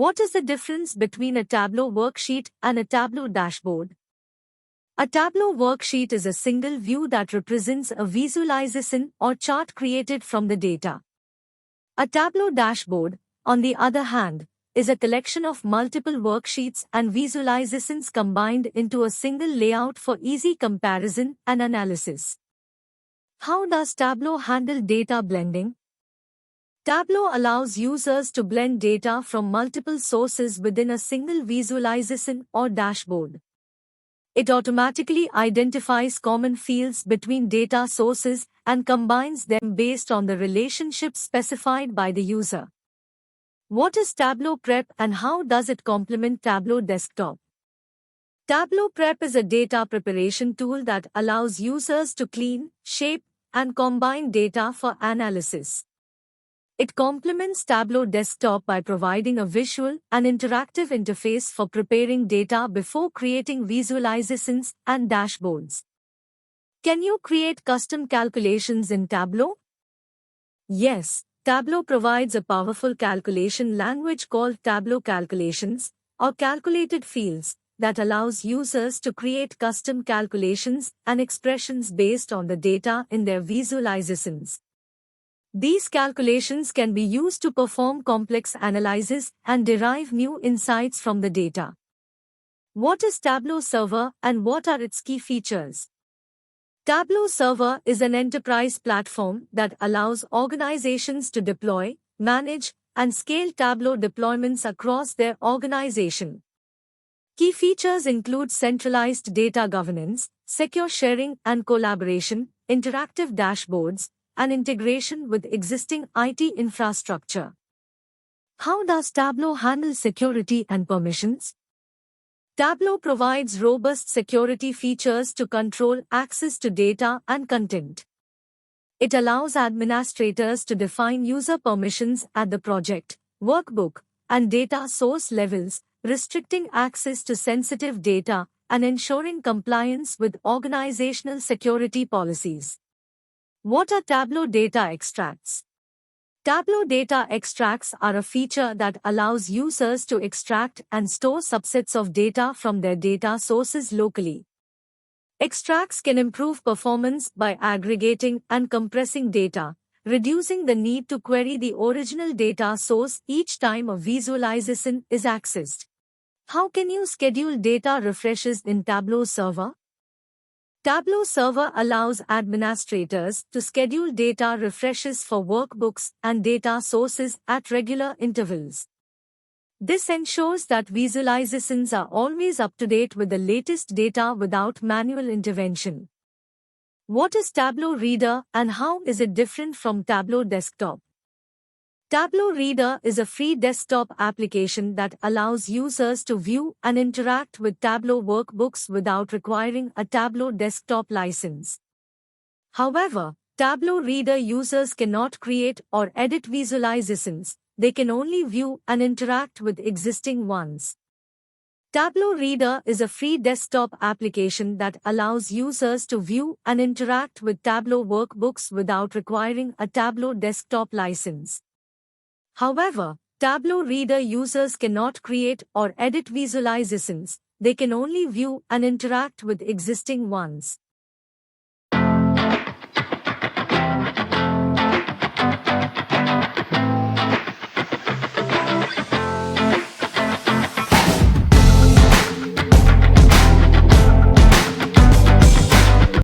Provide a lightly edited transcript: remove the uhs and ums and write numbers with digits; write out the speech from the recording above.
What is the difference between a Tableau worksheet and a Tableau dashboard? A Tableau worksheet is a single view that represents a visualization or chart created from the data. A Tableau dashboard, on the other hand, is a collection of multiple worksheets and visualizations combined into a single layout for easy comparison and analysis. How does Tableau handle data blending? Tableau allows users to blend data from multiple sources within a single visualization or dashboard. It automatically identifies common fields between data sources and combines them based on the relationship specified by the user. What is Tableau Prep and how does it complement Tableau Desktop? Tableau Prep is a data preparation tool that allows users to clean, shape, and combine data for analysis. It complements Tableau Desktop by providing a visual and interactive interface for preparing data before creating visualizations and dashboards. Can you create custom calculations in Tableau? Yes, Tableau provides a powerful calculation language called Tableau Calculations, or calculated fields, that allows users to create custom calculations and expressions based on the data in their visualizations. These calculations can be used to perform complex analysis and derive new insights from the data. What is Tableau Server and what are its key features? Tableau Server is an enterprise platform that allows organizations to deploy, manage, and scale Tableau deployments across their organization. Key features include centralized data governance, secure sharing and collaboration, interactive dashboards, and integration with existing IT infrastructure. How does Tableau handle security and permissions? Tableau provides robust security features to control access to data and content. It allows administrators to define user permissions at the project, workbook, and data source levels, restricting access to sensitive data and ensuring compliance with organizational security policies. What are Tableau data extracts? Tableau data extracts are a feature that allows users to extract and store subsets of data from their data sources locally. Extracts can improve performance by aggregating and compressing data, reducing the need to query the original data source each time a visualization is accessed. How can you schedule data refreshes in Tableau Server? Tableau Server allows administrators to schedule data refreshes for workbooks and data sources at regular intervals. This ensures that visualizations are always up to date with the latest data without manual intervention. What is Tableau Reader and how is it different from Tableau Desktop? Tableau Reader is a free desktop application that allows users to view and interact with Tableau workbooks without requiring a Tableau desktop license. However, Tableau Reader users cannot create or edit visualizations, they can only view and interact with existing ones. Tableau Reader is a free desktop application that allows users to view and interact with Tableau workbooks without requiring a Tableau desktop license. However, Tableau Reader users cannot create or edit visualizations, they can only view and interact with existing ones.